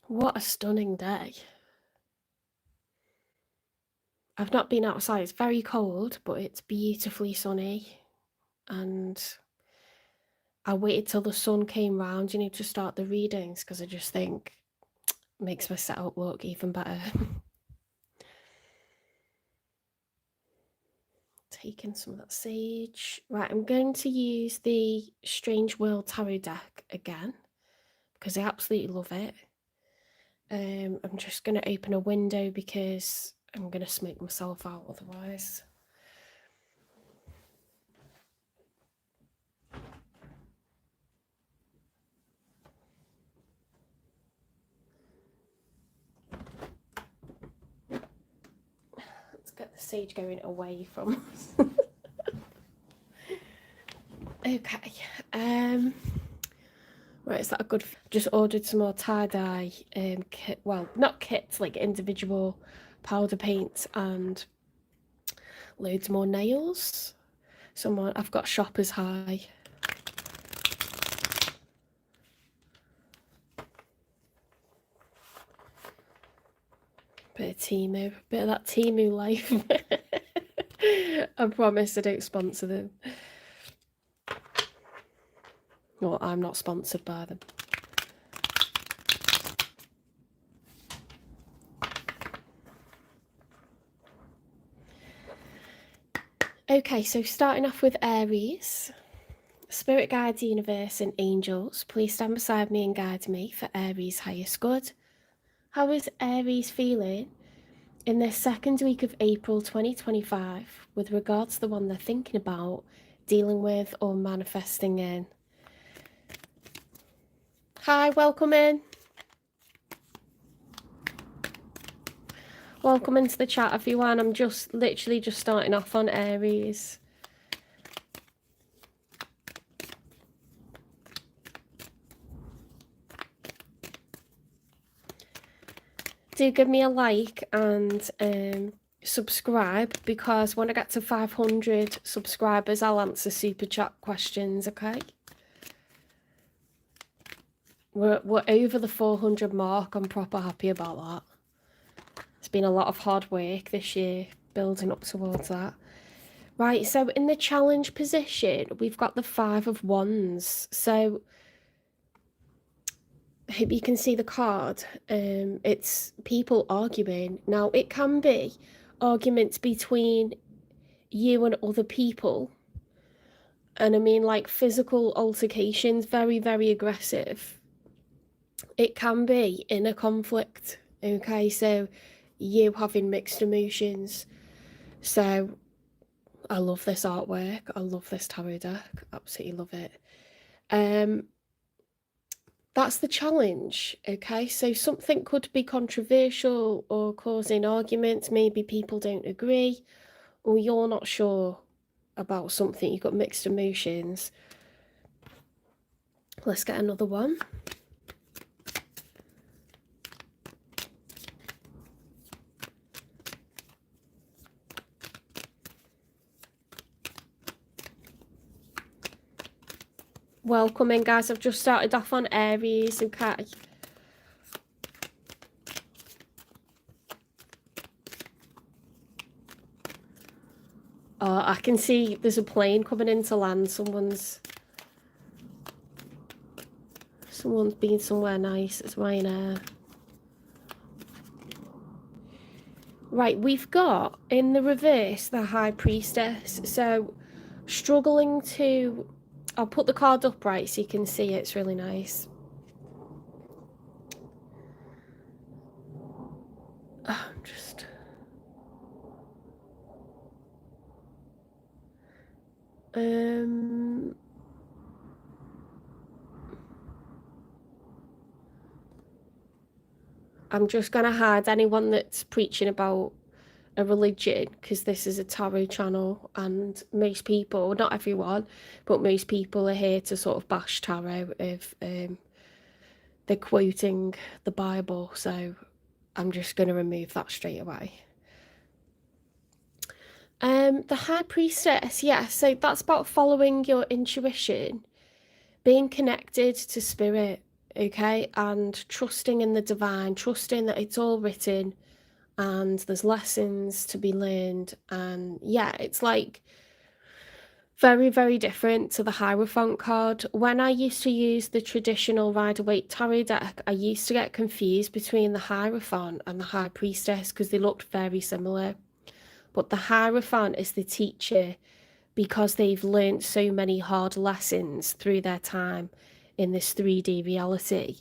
What a stunning day. I've not been outside. It's very cold, but it's beautifully sunny. And I waited till the sun came round, to start the readings because I just think it makes my setup look even better. Taking some of that sage. Right, I'm going to use the Strange World Tarot deck again because I absolutely love it. I'm just going to open a window because I'm going to smoke myself out otherwise. Let's get the sage going away from us. Okay. Right, is that a good... Just ordered some more tie-dye kit. Well, not kits, like individual powder paints and loads more nails. I've got shoppers high. Bit of Temu, bit of that Temu life. I promise I don't sponsor them. Well, I'm not sponsored by them. Okay, so starting off with Aries. Spirit guides, universe, and angels, please stand beside me and guide me for Aries' highest good. How is Aries feeling in this second week of April 2025 with regards to the one they're thinking about, dealing with, or manifesting in? Hi, welcome in. Welcome into the chat, everyone. I'm literally just starting off on Aries. Do give me a like and subscribe, because when I get to 500 subscribers, I'll answer super chat questions, okay? We're over the 400 mark. I'm proper happy about that. It's been a lot of hard work this year building up towards that. Right, so in the challenge position, we've got the 5 of Wands. So I hope you can see the card. It's people arguing. Now, it can be arguments between you and other people. And I mean, like, physical altercations, very, very aggressive. It can be inner conflict, okay? So you having mixed emotions. So I love this artwork. I love this tarot deck. Absolutely love it. That's the challenge, okay? So something could be controversial or causing arguments. Maybe people don't agree, or you're not sure about something. You've got mixed emotions. Let's get another one. Welcome in, guys. I've just started off on Aries, okay? Oh, I can see there's a plane coming into land. Someone's been somewhere nice. It's Ryanair. Right, we've got in the reverse the High Priestess. So struggling to... I'll put the card up right so you can see it. It's really nice. I'm just gonna hide anyone that's preaching about a religion, because this is a tarot channel, and most people, not everyone, but most people are here to sort of bash tarot if they're quoting the Bible. So I'm just going to remove that straight away. The High Priestess, yeah, so that's about following your intuition, being connected to spirit, okay, and trusting in the divine, trusting that it's all written and there's lessons to be learned. And yeah, it's like very, very different to the Hierophant card. When I used to use the traditional Rider-Waite tarot deck, I used to get confused between the Hierophant and the High Priestess because they looked very similar. But the Hierophant is the teacher because they've learnt so many hard lessons through their time in this 3D reality.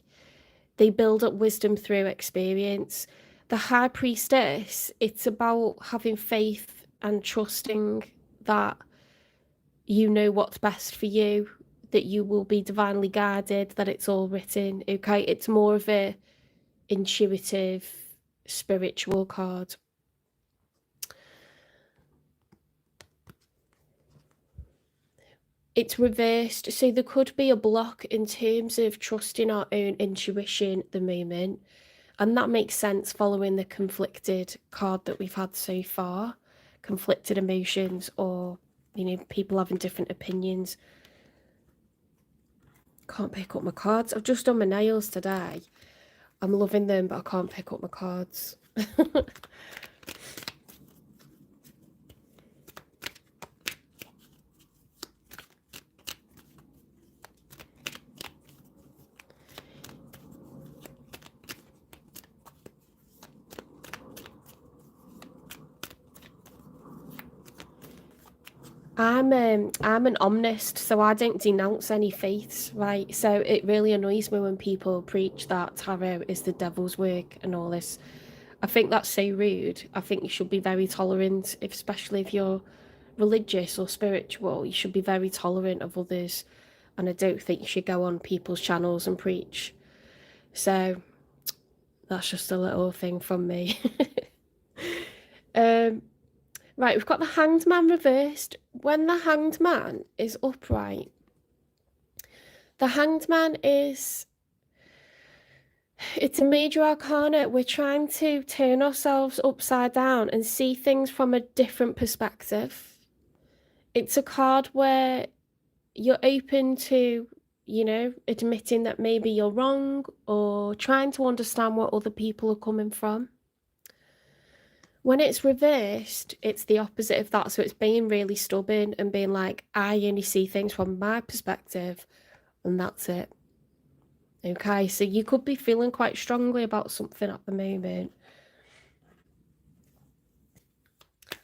They build up wisdom through experience. The High Priestess, it's about having faith and trusting that you know what's best for you, that you will be divinely guided, that it's all written, okay? It's more of a intuitive, spiritual card. It's reversed, so there could be a block in terms of trusting our own intuition at the moment, and that makes sense following the conflicted card that we've had so far. Conflicted emotions, or people having different opinions. Can't pick up my cards. I've just done my nails today. I'm loving them, but I can't pick up my cards. I'm an omnist, so I don't denounce any faiths, right? So it really annoys me when people preach that tarot is the devil's work and all this. I think that's so rude. I think you should be very tolerant, especially if you're religious or spiritual. You should be very tolerant of others, and I don't think you should go on people's channels and preach. So that's just a little thing from me. Right, we've got the Hanged Man reversed. When the Hanged Man is upright, the Hanged Man it's a major arcana. We're trying to turn ourselves upside down and see things from a different perspective. It's a card where you're open to, admitting that maybe you're wrong or trying to understand where other people are coming from. When it's reversed, it's the opposite of that. So it's being really stubborn and being like, I only see things from my perspective, and that's it. Okay, so you could be feeling quite strongly about something at the moment.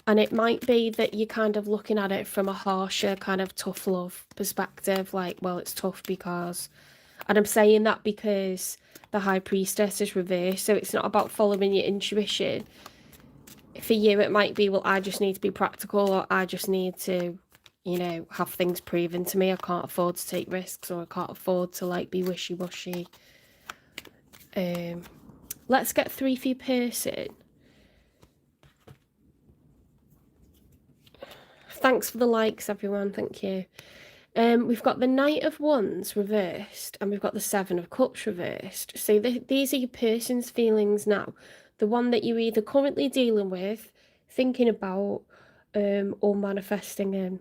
And it might be that you're kind of looking at it from a harsher, kind of tough love perspective. Like, well, it's tough because... And I'm saying that because the High Priestess is reversed. So it's not about following your intuition. For you, it might be, well, I just need to be practical, or I just need to, have things proven to me. I can't afford to take risks, or I can't afford to, like, be wishy-washy. Let's get 3 for your person. Thanks for the likes, everyone. Thank you. We've got the Knight of Wands reversed, and we've got the Seven of Cups reversed. So these are your person's feelings now. The one that you're either currently dealing with, thinking about, or manifesting in.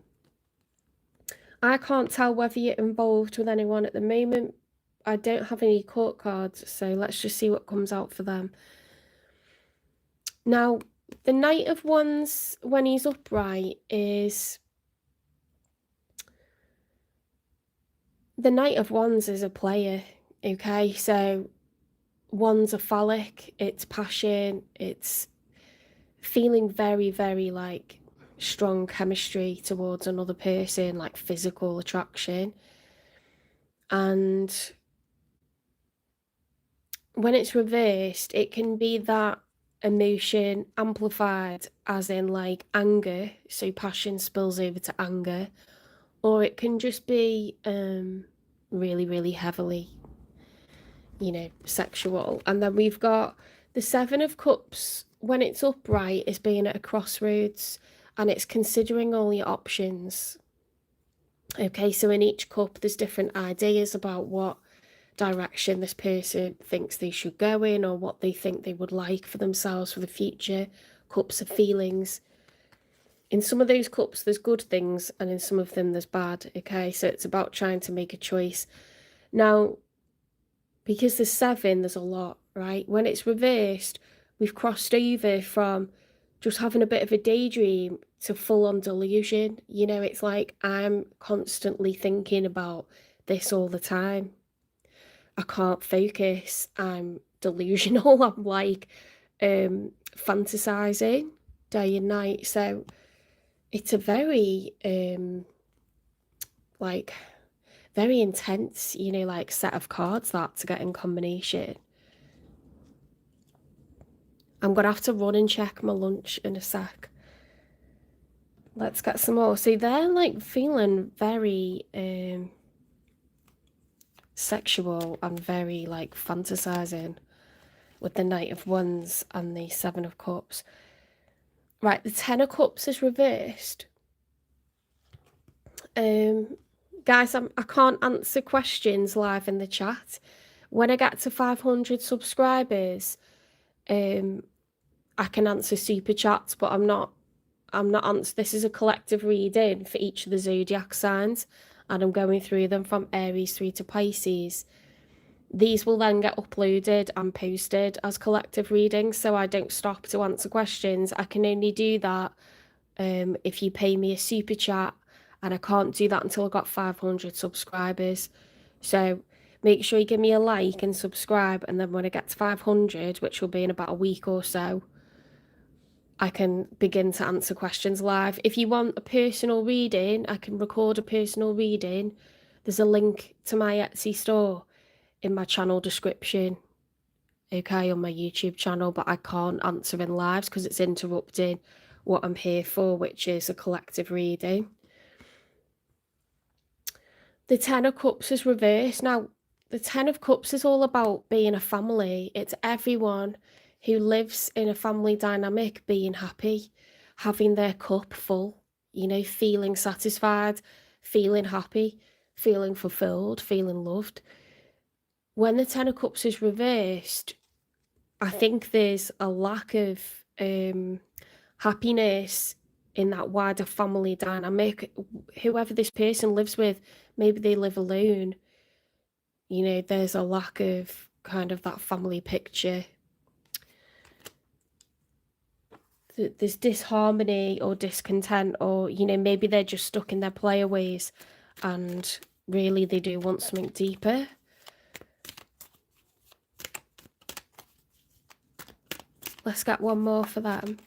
I can't tell whether you're involved with anyone at the moment. I don't have any court cards, so let's just see what comes out for them. Now, the Knight of Wands, when he's upright, is... The Knight of Wands is a player, okay? So wands are phallic, it's passion, it's feeling very, very, like, strong chemistry towards another person, like physical attraction. And when it's reversed, it can be that emotion amplified, as in, like, anger, so passion spills over to anger, or it can just be really, really heavily, sexual. And then we've got the Seven of Cups. When it's upright, is being at a crossroads, and it's considering all your options. Okay, so in each cup, there's different ideas about what direction this person thinks they should go in, or what they think they would like for themselves for the future. Cups of feelings. In some of those cups, there's good things, and in some of them, there's bad. Okay, so it's about trying to make a choice. Now, Because there's 7, there's a lot, right? When it's reversed, we've crossed over from just having a bit of a daydream to full-on delusion. You know, it's like I'm constantly thinking about this all the time. I can't focus. I'm delusional. I'm like fantasizing day and night. So it's a very like very intense, you know, like set of cards that to get in combination. I'm gonna have to run and check my lunch in a sec. Let's get some more. See, they're like feeling very sexual and very like fantasizing with the Knight of Wands and the 7 of Cups. Right, the 10 of Cups is reversed. Guys, I can't answer questions live in the chat. When I get to 500 subscribers, I can answer super chats, but I'm not this is a collective reading for each of the zodiac signs, and I'm going through them from Aries through to Pisces. These will then get uploaded and posted as collective readings, so I don't stop to answer questions. I can only do that if you pay me a super chat, and I can't do that until I've got 500 subscribers. So make sure you give me a like and subscribe, and then when I get to 500, which will be in about a week or so, I can begin to answer questions live. If you want a personal reading, I can record a personal reading. There's a link to my Etsy store in my channel description, okay, on my YouTube channel, but I can't answer in lives because it's interrupting what I'm here for, which is a collective reading. The 10 of Cups is reversed. Now, the 10 of Cups is all about being a family. It's everyone who lives in a family dynamic being happy, having their cup full, you know, feeling satisfied, feeling happy, feeling fulfilled, feeling loved. When the 10 of Cups is reversed, I think there's a lack of happiness in that wider family dynamic. Whoever this person lives with, maybe they live alone. You know, there's a lack of kind of that family picture. There's disharmony or discontent, or, you know, maybe they're just stuck in their player ways and really they do want something deeper. Let's get one more for them.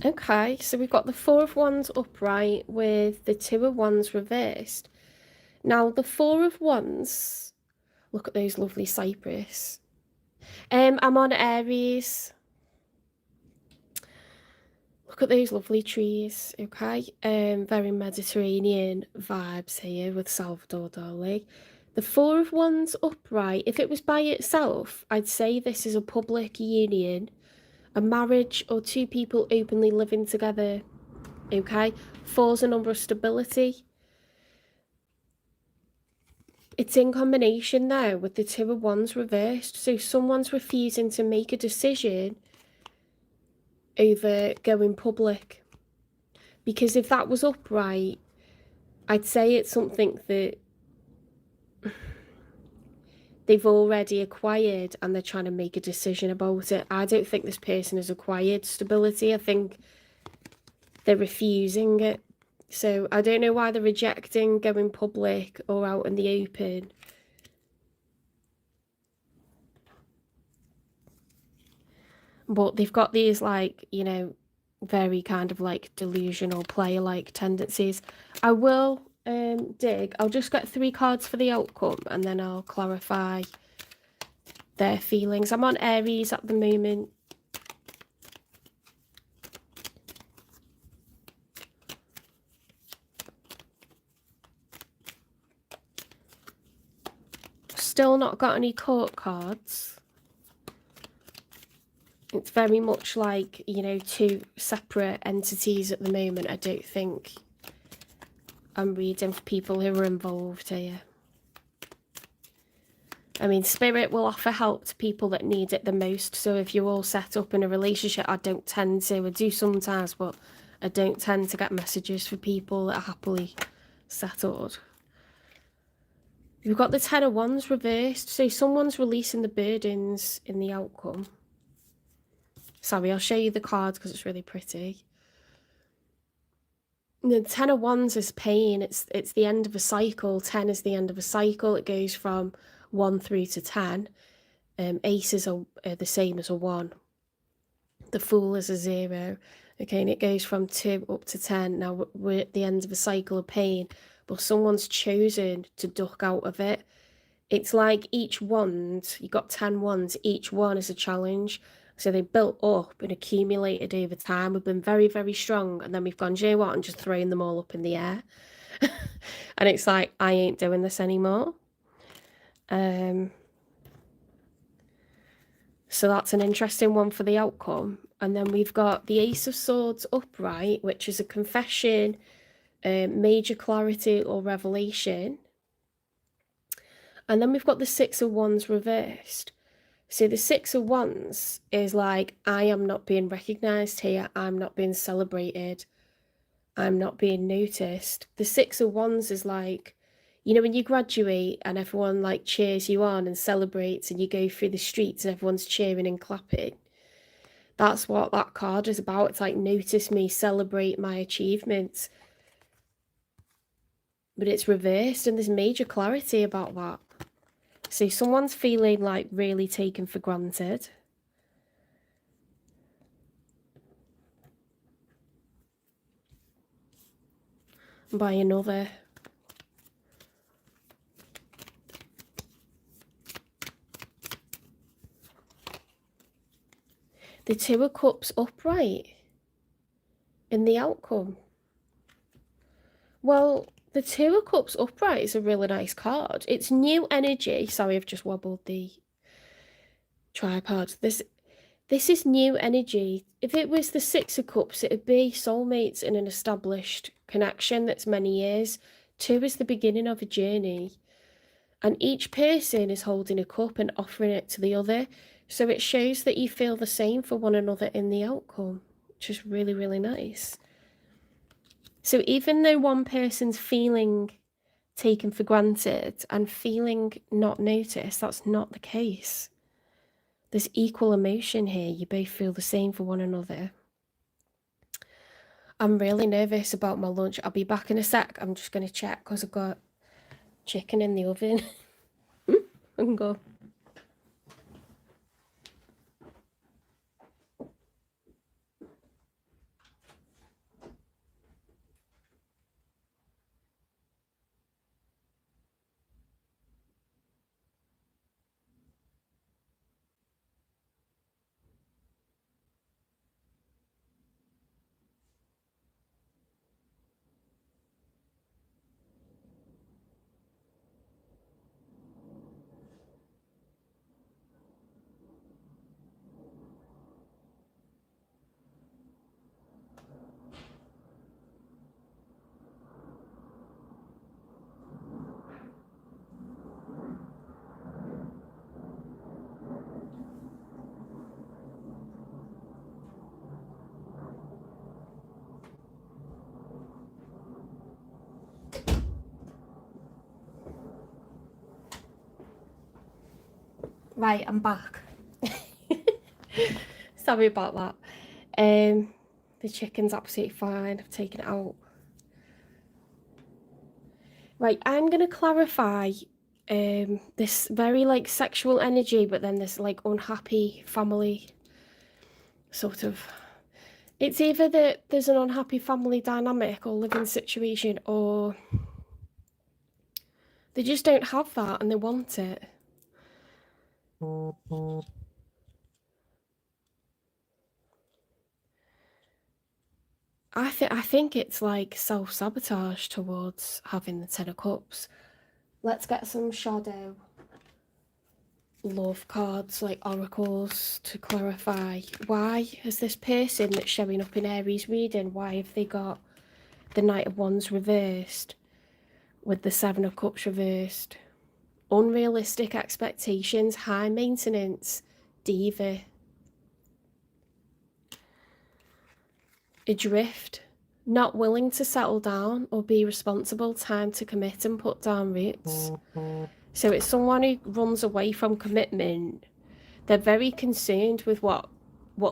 Okay, so we've got the 4 of Wands upright with the 2 of Wands reversed. Now, the 4 of Wands, look at those lovely cypress. I'm on Aries. Look at those lovely trees, okay? Very Mediterranean vibes here with Salvador Dali. The 4 of Wands upright, if it was by itself, I'd say this is a public union, a marriage, or 2 people openly living together, okay? 4's a number of stability. It's in combination now with the 2 of Wands reversed, so someone's refusing to make a decision over going public. Because if that was upright, I'd say it's something that they've already acquired and they're trying to make a decision about it. I don't think this person has acquired stability. I think they're refusing it. So I don't know why they're rejecting going public or out in the open. But they've got these, like, you know, very kind of like delusional player-like tendencies. I will dig. I'll just get 3 cards for the outcome and then I'll clarify their feelings. I'm on Aries at the moment. Still not got any court cards. It's very much like, you know, 2 separate entities at the moment. I don't think I'm reading for people who are involved here. I mean, Spirit will offer help to people that need it the most. So if you're all set up in a relationship, I do sometimes, but I don't tend to get messages for people that are happily settled. We've got the Ten of Wands reversed. So someone's releasing the burdens in the outcome. Sorry, I'll show you the cards because it's really pretty. The Ten of Wands is pain. It's the end of a cycle. 10 is the end of a cycle. It goes from 1 through to 10. Aces are the same as a 1. The Fool is a 0. Okay, and it goes from 2 up to 10. Now we're at the end of a cycle of pain, but someone's chosen to duck out of it. It's like each wand, you got 10 wands, each one is a challenge. So they built up and accumulated over time. We've been very, very strong. And then we've gone, you know what, and just thrown them all up in the air. And it's like, I ain't doing this anymore. So that's an interesting one for the outcome. And then we've got the Ace of Swords upright, which is a confession, major clarity or revelation. And then we've got the Six of Wands reversed. So the Six of Wands is like, I am not being recognised here. I'm not being celebrated. I'm not being noticed. The Six of Wands is like, you know, when you graduate and everyone like cheers you on and celebrates and you go through the streets and everyone's cheering and clapping. That's what that card is about. It's like, notice me, celebrate my achievements. But it's reversed and there's major clarity about that. So someone's feeling like really taken for granted. By another. The Two of Cups upright in the outcome. Well, the Two of Cups upright is a really nice card. It's new energy. Sorry, I've just wobbled the tripod. This is new energy. If it was the Six of Cups, it'd be soulmates in an established connection that's many years. 2 is the beginning of a journey. And each person is holding a cup and offering it to the other. So it shows that you feel the same for one another in the outcome, which is really, really nice. So even though one person's feeling taken for granted and feeling not noticed, that's not the case. There's equal emotion here. You both feel the same for one another. I'm really nervous about my lunch. I'll be back in a sec. I'm just going to check because I've got chicken in the oven. I can go. Right, I'm back. Sorry about that. The chicken's absolutely fine. I've taken it out. Right, I'm going to clarify this very like sexual energy, but then this like unhappy family sort of. It's either that there's an unhappy family dynamic or living situation, or they just don't have that and they want it. I think it's like self-sabotage towards having the Ten of Cups. Let's get some shadow love cards, like oracles, to clarify why has this person that's showing up in Aries reading, why have they got the Knight of Wands reversed with the Seven of Cups reversed, unrealistic expectations, high maintenance, diva. Adrift, not willing to settle down or be responsible, time to commit and put down roots. So it's someone who runs away from commitment. They're very concerned with what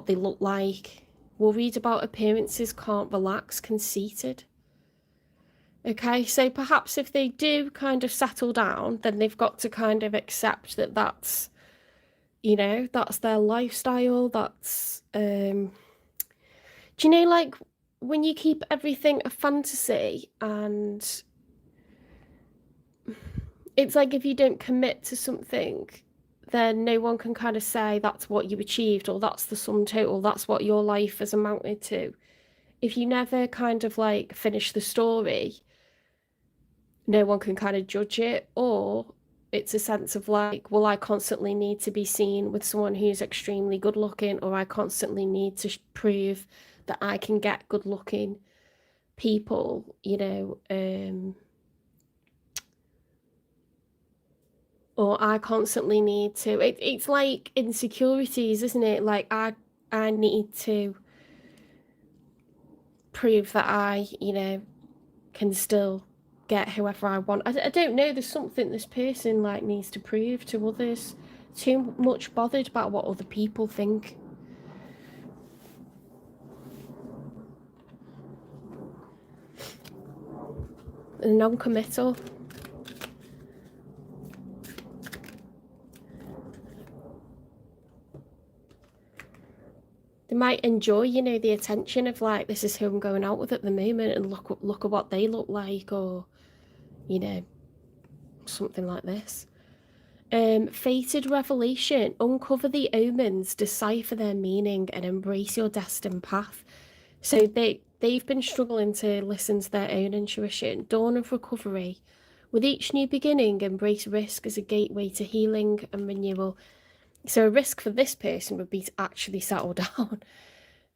they look like, worried about appearances, can't relax, conceited. Okay, so perhaps if they do kind of settle down, then they've got to kind of accept that that's, you know, that's their lifestyle. That's, do you know, like when you keep everything a fantasy, and it's like if you don't commit to something, then no one can kind of say that's what you achieved, or that's the sum total, that's what your life has amounted to. If you never kind of like finish the story, no one can kind of judge it. Or it's a sense of like, well, I constantly need to be seen with someone who's extremely good looking, or I constantly need to prove that I can get good looking people, you know, or I constantly need to, it's like insecurities, isn't it? Like I need to prove that I, you know, can still get whoever I want. I don't know, there's something this person like needs to prove to others. Too much bothered about what other people think. Non-committal. They might enjoy, you know, the attention of like, this is who I'm going out with at the moment, and look at what they look like, or, you know, something like this. Fated revelation, uncover the omens, decipher their meaning, and embrace your destined path. So they've been struggling to listen to their own intuition. Dawn of recovery. With each new beginning, embrace risk as a gateway to healing and renewal. So a risk for this person would be to actually settle down.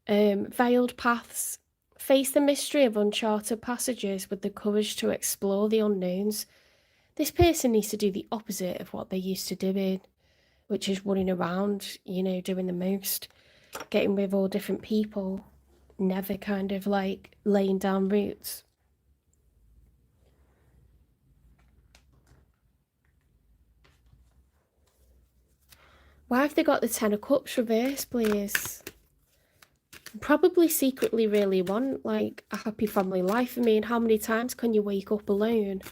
Veiled paths. Face the mystery of uncharted passages with the courage to explore the unknowns. This person needs to do the opposite of what they're used to doing, which is running around, you know, doing the most, getting with all different people, never kind of like laying down roots. Why have they got the Ten of Cups reversed, please? Probably secretly really want like a happy family life. I mean, how many times can you wake up alone,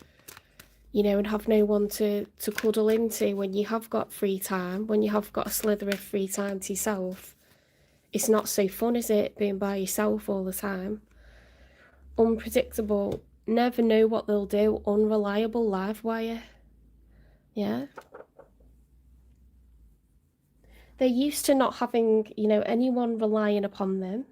you know, and have no one to cuddle into when you have got free time, when you have got a slither of free time to yourself? It's not so fun, is it, being by yourself all the time? Unpredictable, never know what they'll do, unreliable, live wire. Yeah. They're used to not having, you know, anyone relying upon them.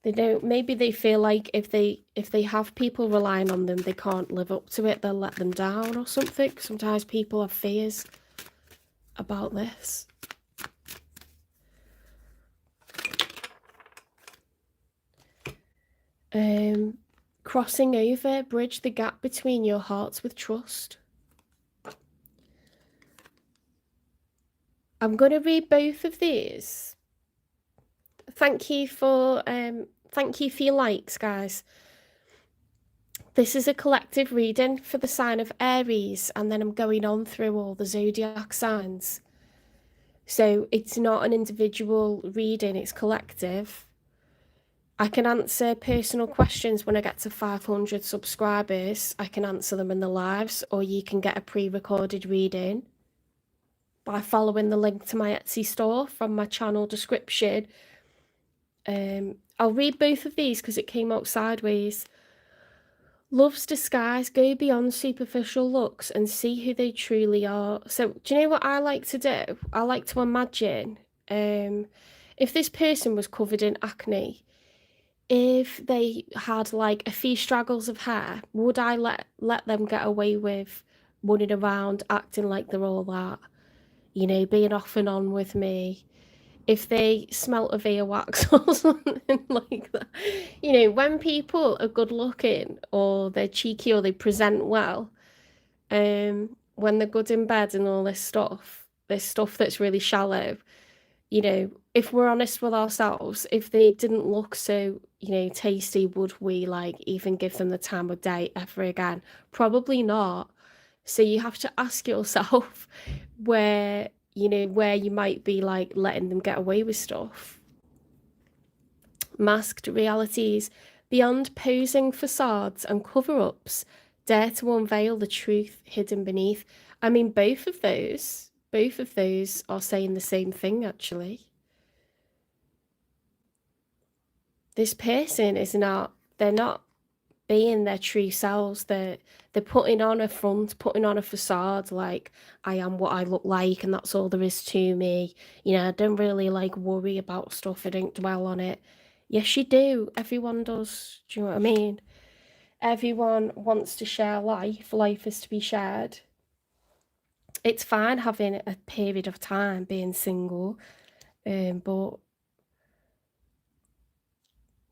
They don't, maybe they feel like if they have people relying on them, they can't live up to it, they'll let them down or something. Sometimes people have fears about this. Crossing over, bridge the gap between your hearts with trust. I'm going to read both of these. Thank you for your likes, guys. This is a collective reading for the sign of Aries, and then I'm going on through all the zodiac signs. So it's not an individual reading, it's collective. I can answer personal questions when I get to 500 subscribers. I can answer them in the lives, or you can get a pre-recorded reading by following the link to my Etsy store from my channel description. I'll read both of these because it came out sideways. Love's disguise, go beyond superficial looks and see who they truly are. So do you know what I like to do? I like to imagine if this person was covered in acne, if they had like a few straggles of hair, would I let them get away with running around acting like they're all that? You know, being off and on with me. if they smell of earwax or something like that. You know, when people are good looking or they're cheeky or they present well, when they're good in bed and all this stuff that's really shallow, you know, if we're honest with ourselves, if they didn't look so, you know, tasty, would we like even give them the time of day ever again? Probably not. So you have to ask yourself where, you know, where you might be like letting them get away with stuff. Masked realities. Beyond posing facades and cover-ups, dare to unveil the truth hidden beneath. I mean, both of those are saying the same thing, actually. This person is not, they're not being their true selves. They're putting on a front, putting on a facade, like I am what I look like and that's all there is to me. You know, I don't really like worry about stuff. I don't dwell on it. Yes, you do. Everyone does. Do you know what I mean? Everyone wants to share life. Life is to be shared. It's fine having a period of time being single, but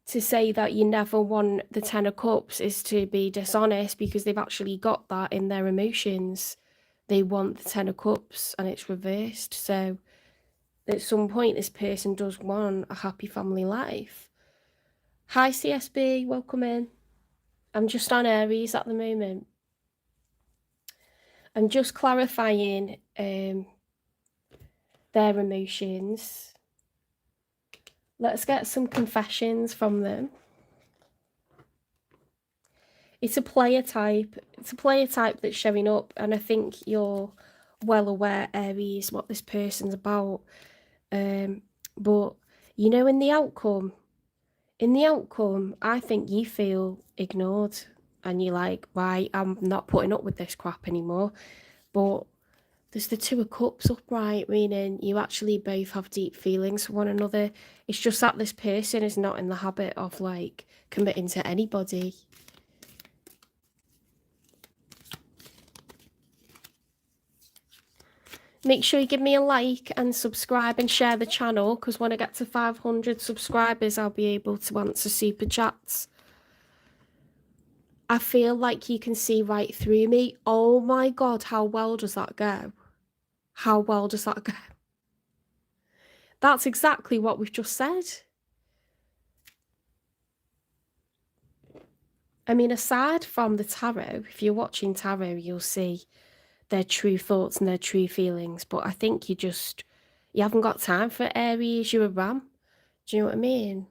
to say that you never want the Ten of Cups is to be dishonest, because they've actually got that in their emotions. They want the Ten of Cups and it's reversed. So at some point, this person does want a happy family life. Hi, CSB, welcome in. I'm just on Aries at the moment. I'm just clarifying their emotions. Let's get some confessions from them. It's a player type. It's a player type that's showing up, and I think you're well aware, Aries, what this person's about. But you know, in the outcome, I think you feel ignored, and you're like, right, I'm not putting up with this crap anymore. But there's the Two of Cups upright, meaning you actually both have deep feelings for one another. It's just that this person is not in the habit of like committing to anybody. Make sure you give me a like and subscribe and share the channel, because when I get to 500 subscribers, I'll be able to answer super chats. I feel like you can see right through me. Oh my God, how well does that go? How well does that go? That's exactly what we've just said. I mean, aside from the tarot, if you're watching tarot, you'll see their true thoughts and their true feelings. But I think you haven't got time for Aries. You're a ram. Do you know what I mean?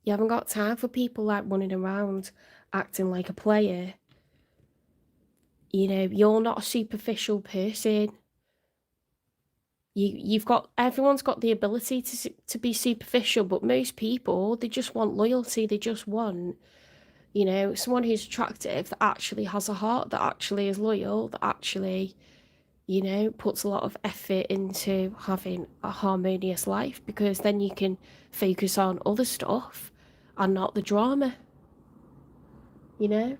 You haven't got time for people like running around acting like a player. You know, you're not a superficial person. Everyone's got the ability to be superficial, but most people, they just want loyalty. They just want, you know, someone who's attractive, that actually has a heart, that actually is loyal, that actually, you know, puts a lot of effort into having a harmonious life, because then you can focus on other stuff and not the drama, you know?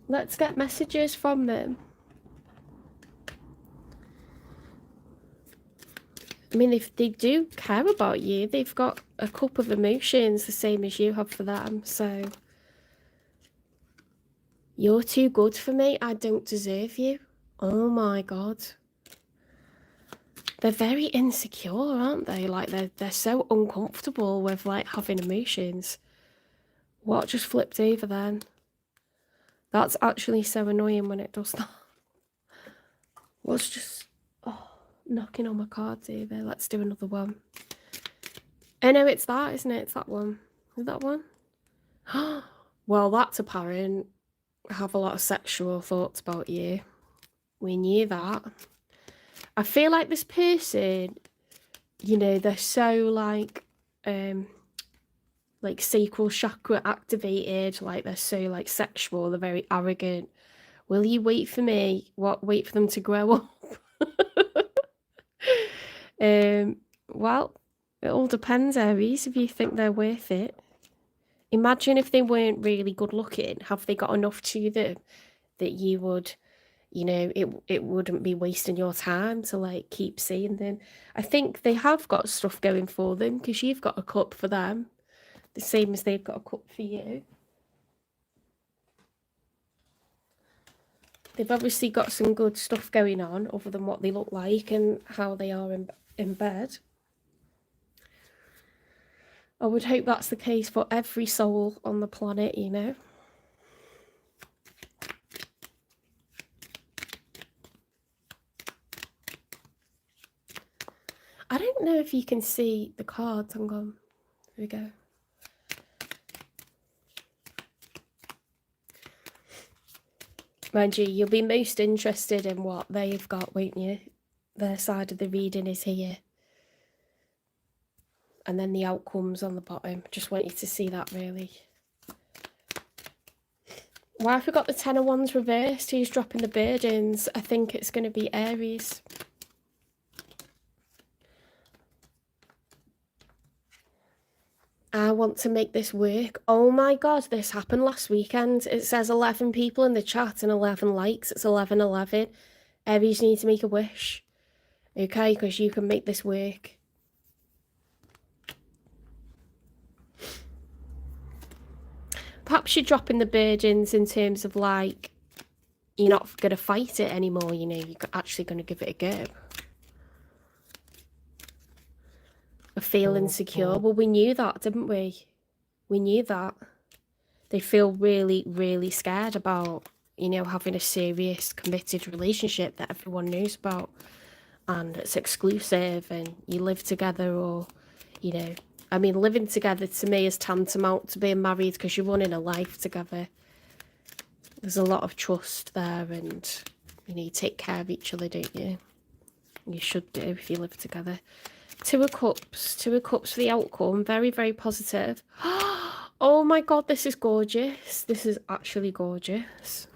Let's get messages from them. I mean, if they do care about you, they've got a cup of emotions the same as you have for them. So you're too good for me. I don't deserve you. Oh my God. They're very insecure, aren't they? Like they're so uncomfortable with like having emotions. What just flipped over then? That's actually so annoying when it does that. What's just knocking on my cards over? Let's do another one. Oh no, it's that, isn't it? It's that one. Is that one? Well, that's apparent. I have a lot of sexual thoughts about you. We knew that. I feel like this person, you know, they're so like sacral chakra activated, like they're so like sexual, they're very arrogant. Will you wait for me? Wait for them to grow up? Well, it all depends, Aries, if you think they're worth it. Imagine if they weren't really good looking. Have they got enough to them that you would, you know, it wouldn't be wasting your time to like keep seeing them. I think they have got stuff going for them because you've got a cup for them, the same as they've got a cup for you. They've obviously got some good stuff going on other than what they look like and how they are in bed. I would hope that's the case for every soul on the planet, you know. I don't know if you can see the cards. Hang on. Here we go. Mind you, you'll be most interested in what they've got, won't you? Their side of the reading is here. And then the outcomes on the bottom. Just want you to see that, really. Why have we got the Ten of Wands reversed? Who's dropping the burdens? I think it's going to be Aries. I want to make this work. Oh my god, this happened last weekend. It says 11 people in the chat and 11 likes. It's 11:11. Aries need to make a wish. Okay, because you can make this work. Perhaps you're dropping the burdens in terms of like, you're not going to fight it anymore, you know, you're actually going to give it a go. I feel insecure. Well, we knew that, didn't we? We knew that. They feel really, really scared about, you know, having a serious, committed relationship that everyone knows about. And it's exclusive and you live together, or, you know, I mean, living together to me is tantamount to being married because you're running a life together. There's a lot of trust there and, you know, you take care of each other, don't you? You should do if you live together. Two of Cups for the outcome. Very, very positive. Oh my god, this is gorgeous. This is actually gorgeous.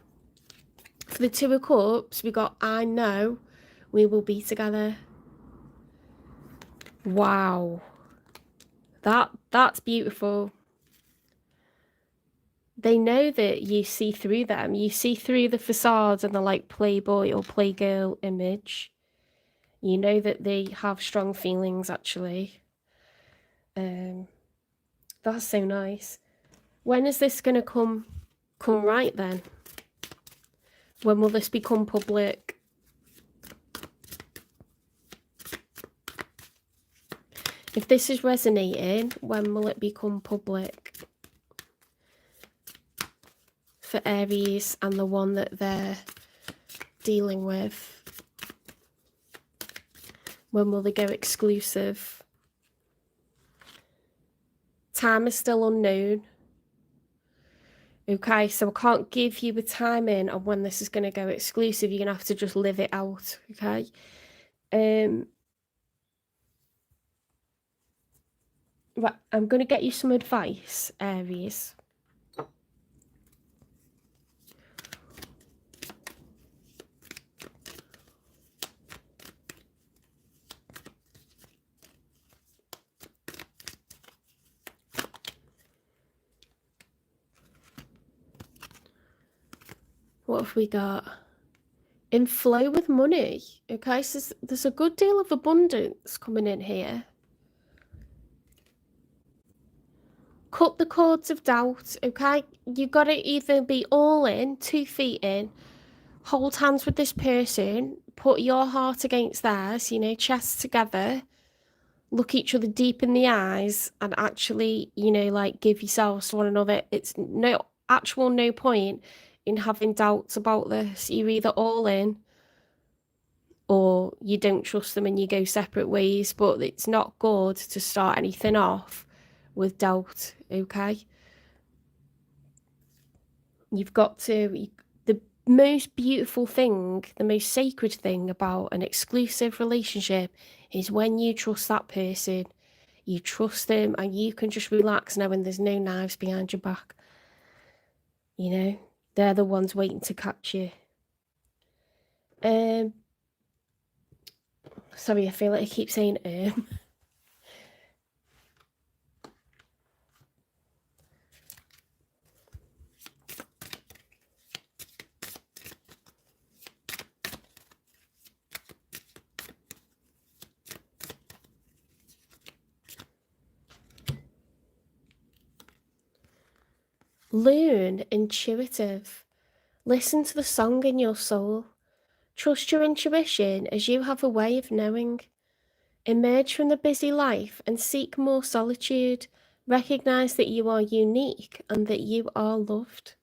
For the Two of Cups, we got I know we will be together. Wow. That's beautiful. They know that you see through them. You see through the facade and the like playboy or playgirl image. You know that they have strong feelings, actually. That's so nice. When is this going to come right then? When will this become public? If this is resonating, when will it become public? For Aries and the one that they're dealing with. When will they go exclusive? Time is still unknown. Okay, so I can't give you a timing on when this is going to go exclusive. You're going to have to just live it out, okay? Right, I'm going to get you some advice, Aries. What have we got? In flow with money. Okay, so there's a good deal of abundance coming in here. Cut the cords of doubt, okay? You got to either be all in, 2 feet in, hold hands with this person, put your heart against theirs, you know, chests together, look each other deep in the eyes, and actually, you know, like give yourselves to one another. It's no point in having doubts about this. You're either all in or you don't trust them and you go separate ways, but it's not good to start anything off with doubt, okay? You've got to, the most beautiful thing, the most sacred thing about an exclusive relationship is when you trust that person, you trust them and you can just relax knowing there's no knives behind your back. You know, they're the ones waiting to catch you. Sorry, I feel like I keep saying Learn intuitive. Listen to the song in your soul. Trust your intuition as you have a way of knowing. Emerge from the busy life and seek more solitude. Recognize that you are unique and that you are loved.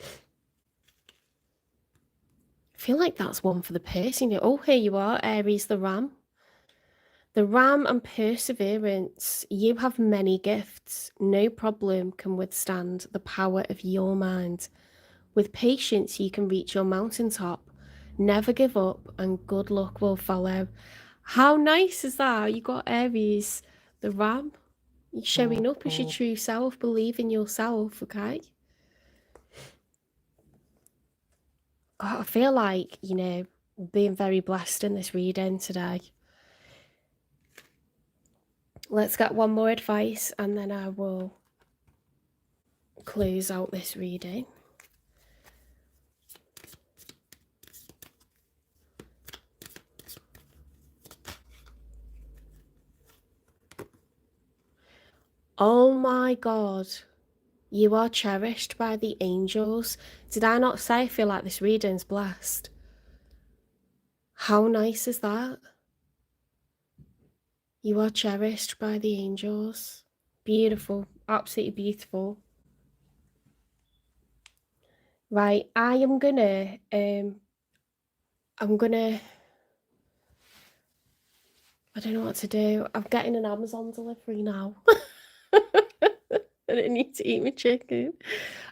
I feel like that's one for the person. Oh, here you are, Aries the Ram. The Ram and perseverance. You have many gifts. No problem can withstand the power of your mind. With patience, you can reach your mountaintop. Never give up, and good luck will follow. How nice is that? You got Aries, the Ram. You're showing up as your true self. Believe in yourself, okay? God, I feel like, being very blessed in this reading today. Let's get one more advice and then I will close out this reading. Oh my God, you are cherished by the angels. Did I not say I feel like this reading's blessed? How nice is that? You are cherished by the angels. Beautiful, absolutely beautiful. Right, I'm gonna, I don't know what to do. I'm getting an Amazon delivery now. And I need to eat my chicken.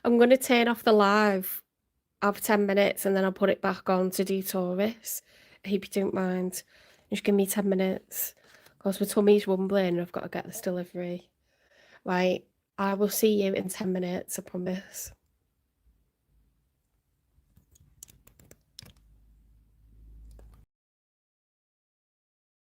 I'm gonna turn off the live. Have 10 minutes and then I'll put it back on to do Taurus. I hope you don't mind. Just give me 10 minutes. Because my tummy's rumbling and I've got to get this delivery. Right, I will see you in 10 minutes, I promise.